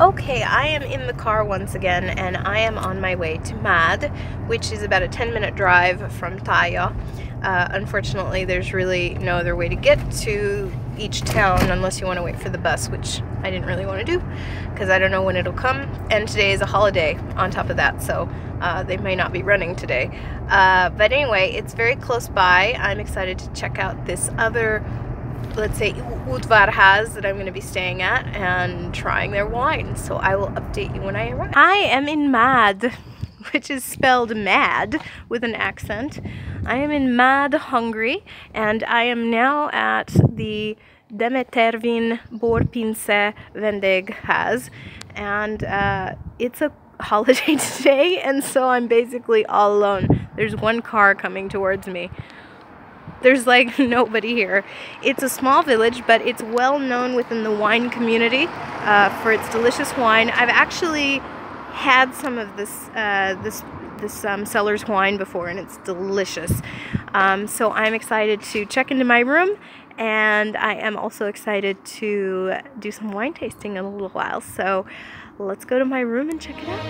Okay, I am in the car once again, and I am on my way to Mad, which is about a 10-minute drive from Taya. Unfortunately, there's really no other way to get to each town unless you want to wait for the bus, which I didn't really want to do because I don't know when it'll come, and today is a holiday on top of that, so they may not be running today. But anyway, it's very close by. I'm excited to check out this other, let's say, udvarhas that I'm going to be staying at and trying their wine. So I will update you when I arrive. I am in Mad, which is spelled mad with an accent. I am in Mad, Hungary, and I am now at the Demetervin Borpince vendéghaz, and it's a holiday today, and so I'm basically all alone. There's one car coming towards me. There's like nobody here. It's a small village, but it's well known within the wine community for its delicious wine. I've actually had some of this cellar's wine before, and it's delicious. So I'm excited to check into my room, and I am also excited to do some wine tasting in a little while. So let's go to my room and check it out.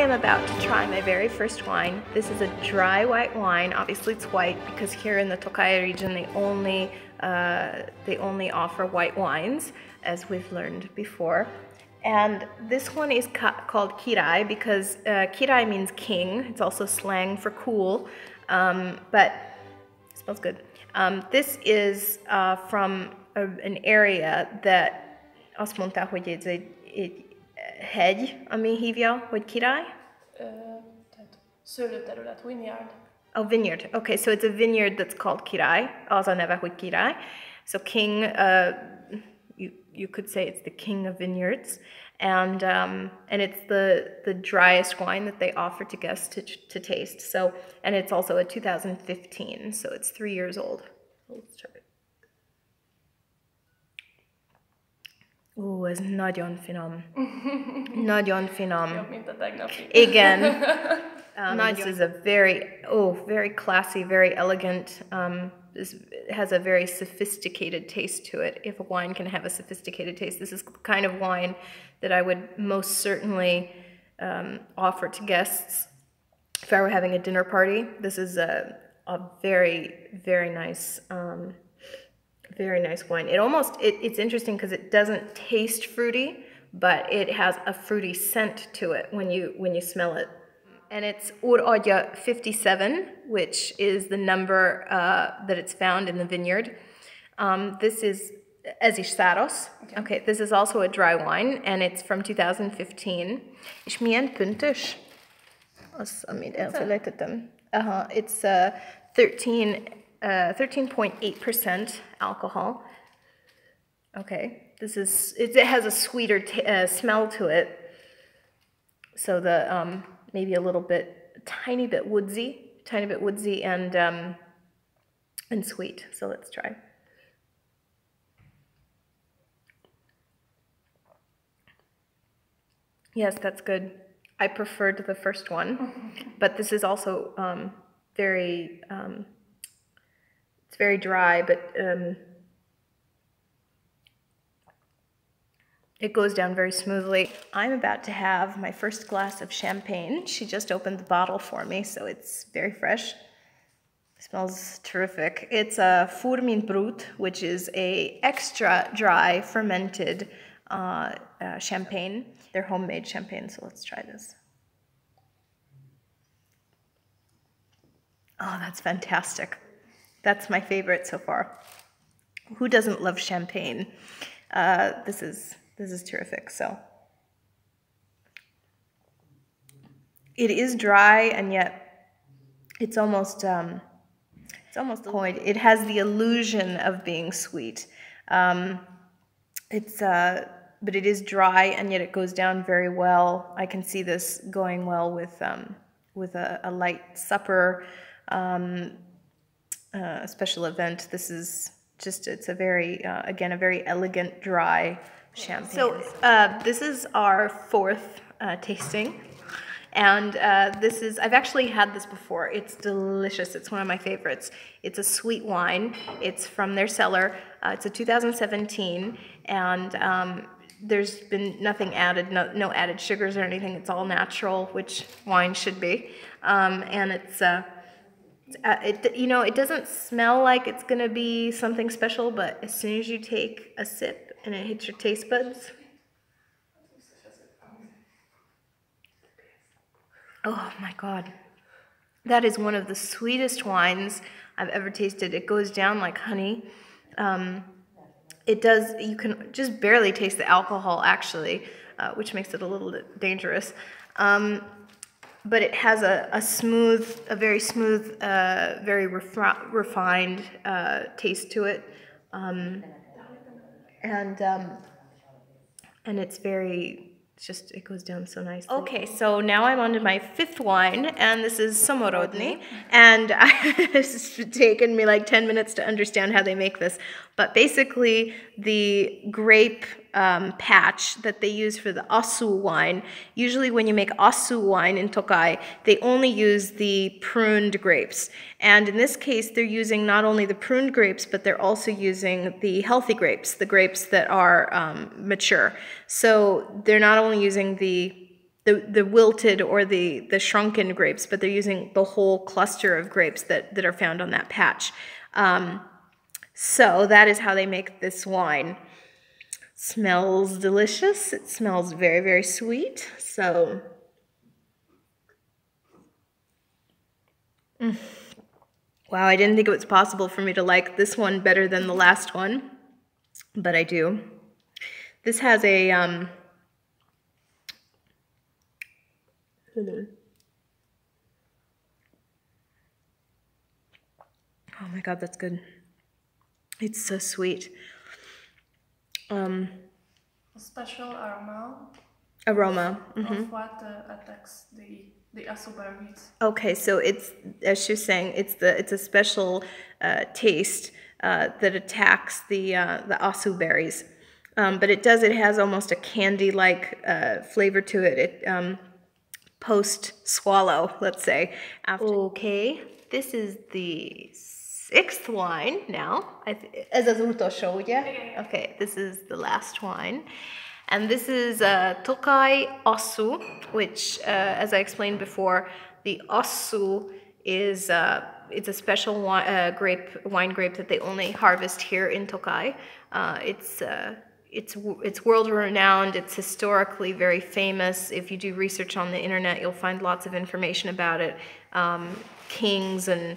am about to try my very first wine. This is a dry white wine. Obviously it's white because here in the Tokai region they only offer white wines, as we've learned before. And this one is called Kirai because Kirai means king. It's also slang for cool, but it smells good. This is from an area that azt mondta, hogy ez egy hegy, ami hívja, hogy király? Tehát szőlőterület, vineyard. Oh, vineyard. Okay, so it's a vineyard that's called király. Az a neve, hogy király. So king, you could say it's the king of vineyards. And it's the driest wine that they offer to guests to taste. So, and it's also a 2015, so it's 3 years old. Let's try it. Ó, ez nagyon finom. Nagyon finom. Jobb, mint a tegnapi. Igen. This is a very classy, very elegant. It has a very sophisticated taste to it. If a wine can have a sophisticated taste, this is the kind of wine that I would most certainly offer to guests if I were having a dinner party. This is a very, very nice wine. It's interesting because it doesn't taste fruity, but it has a fruity scent to it when you smell it. And it's Úradja 57, which is the number that it's found in the vineyard. This is Ez is száros. Okay, this is also a dry wine, and it's from 2015. És milyen püntös? Az, amit elfelejtettem. It's 13.8% alcohol. Okay, it has a sweeter smell to it. So the maybe a tiny bit woodsy and sweet. So let's try. Yes, that's good. I preferred the first one, but this is also it's very dry, but it goes down very smoothly. I'm about to have my first glass of champagne. She just opened the bottle for me, so it's very fresh. It smells terrific. It's a Furmin Brut, which is a extra dry fermented champagne. They're homemade champagne, so let's try this. Oh, that's fantastic. That's my favorite so far. Who doesn't love champagne? This is terrific. So it is dry, and yet it's almost a point. It has the illusion of being sweet. But it is dry, and yet it goes down very well. I can see this going well with a light supper, a special event. This is just, it's a very, again, a very elegant, dry champagne. So this is our fourth tasting. And I've actually had this before. It's delicious. It's one of my favorites. It's a sweet wine. It's from their cellar. It's a 2017, and there's been nothing added, no added sugars or anything. It's all natural, which wine should be. And it doesn't smell like it's gonna be something special, but as soon as you take a sip and it hits your taste buds, oh my God, that is one of the sweetest wines I've ever tasted. It goes down like honey. You can just barely taste the alcohol actually, which makes it a little bit dangerous. But it has a very smooth, very refined taste to it. And it goes down so nicely. Okay, so now I'm on to my fifth wine, and this is Samorodni, and it's taken me like 10 minutes to understand how they make this. But basically, the grape patch that they use for the Asu wine, usually when you make Asu wine in Tokai, they only use the pruned grapes. And in this case, they're using not only the pruned grapes, but they're also using the healthy grapes, the grapes that are mature. So they're not only using the the wilted or the shrunken grapes, but they're using the whole cluster of grapes that are found on that patch. So that is how they make this wine. Smells delicious. It smells very, very sweet. So, wow, I didn't think it was possible for me to like this one better than the last one, but I do. This has a, oh my God, that's good. It's so sweet. A special aroma. Aroma. Of what attacks the asu berries. Okay, so it's, as she was saying, it's a special taste that attacks the asu berries. But it has almost a candy-like flavor to it. It post-swallow, let's say. Okay, this is the 6th wine now. Ez az utolsó, ugye? Okay, this is the last wine. And this is Tokaj Asu, which, as I explained before, the Asu is it's a special wine grape that they only harvest here in Tokaj. It's world renowned. It's historically very famous. If you do research on the internet, you'll find lots of information about it. Kings and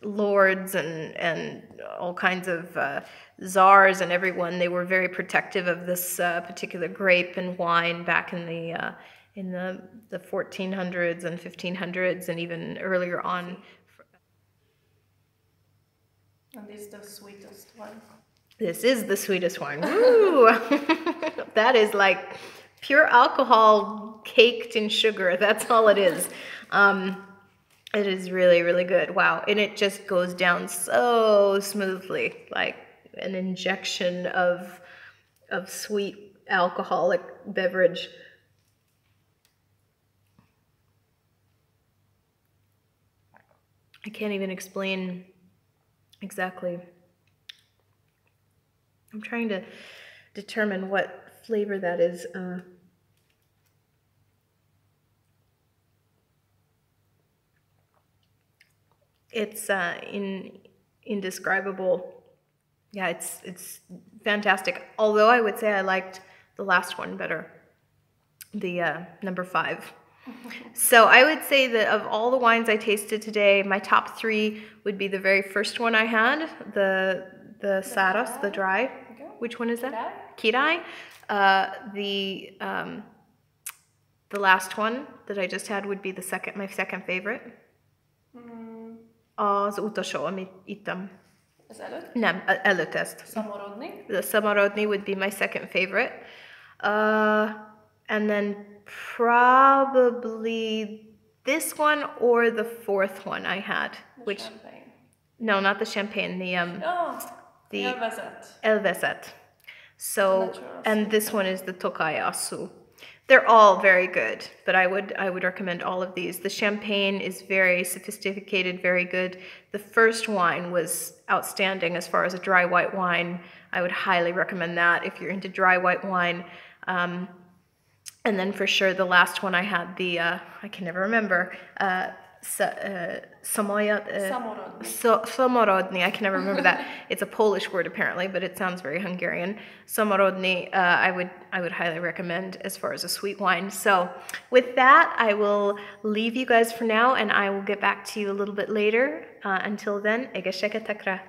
lords and all kinds of czars and everyone, they were very protective of this particular grape and wine back in the 1400s and 1500s and even earlier on. And this is the sweetest one. This is the sweetest wine. Woo! That is like pure alcohol caked in sugar. That's all it is. It is really, really good. Wow. And it just goes down so smoothly, like an injection of sweet alcoholic beverage. I can't even explain exactly. I'm trying to determine what flavor that is. It's indescribable. Yeah, it's fantastic. Although I would say I liked the last one better, the number 5. So I would say that of all the wines I tasted today, my top 3 would be the very first one I had, the Saros, the dry. Okay. Which one is that? Kirai. The last one that I just had would be my second favorite. Az utolsó, amit ittam. Az előtt? Nem, előtt ezt. Szamorodni. The Samarodni would be my second favorite. And then probably this one or the 4th one I had. Which Champagne. No, not the champagne. The Elvezet. Elvezet. So, and this one is the Tokaj Asu. They're all very good, but I would recommend all of these. The champagne is very sophisticated, very good. The first wine was outstanding as far as a dry white wine. I would highly recommend that if you're into dry white wine. And then for sure the last one I had, the I can never remember. Samorodni, I can never remember that. It's a Polish word apparently, but it sounds very Hungarian. Samorodni, I would highly recommend as far as a sweet wine. So with that, I will leave you guys for now, and I will get back to you a little bit later. Until then, egészségetekre!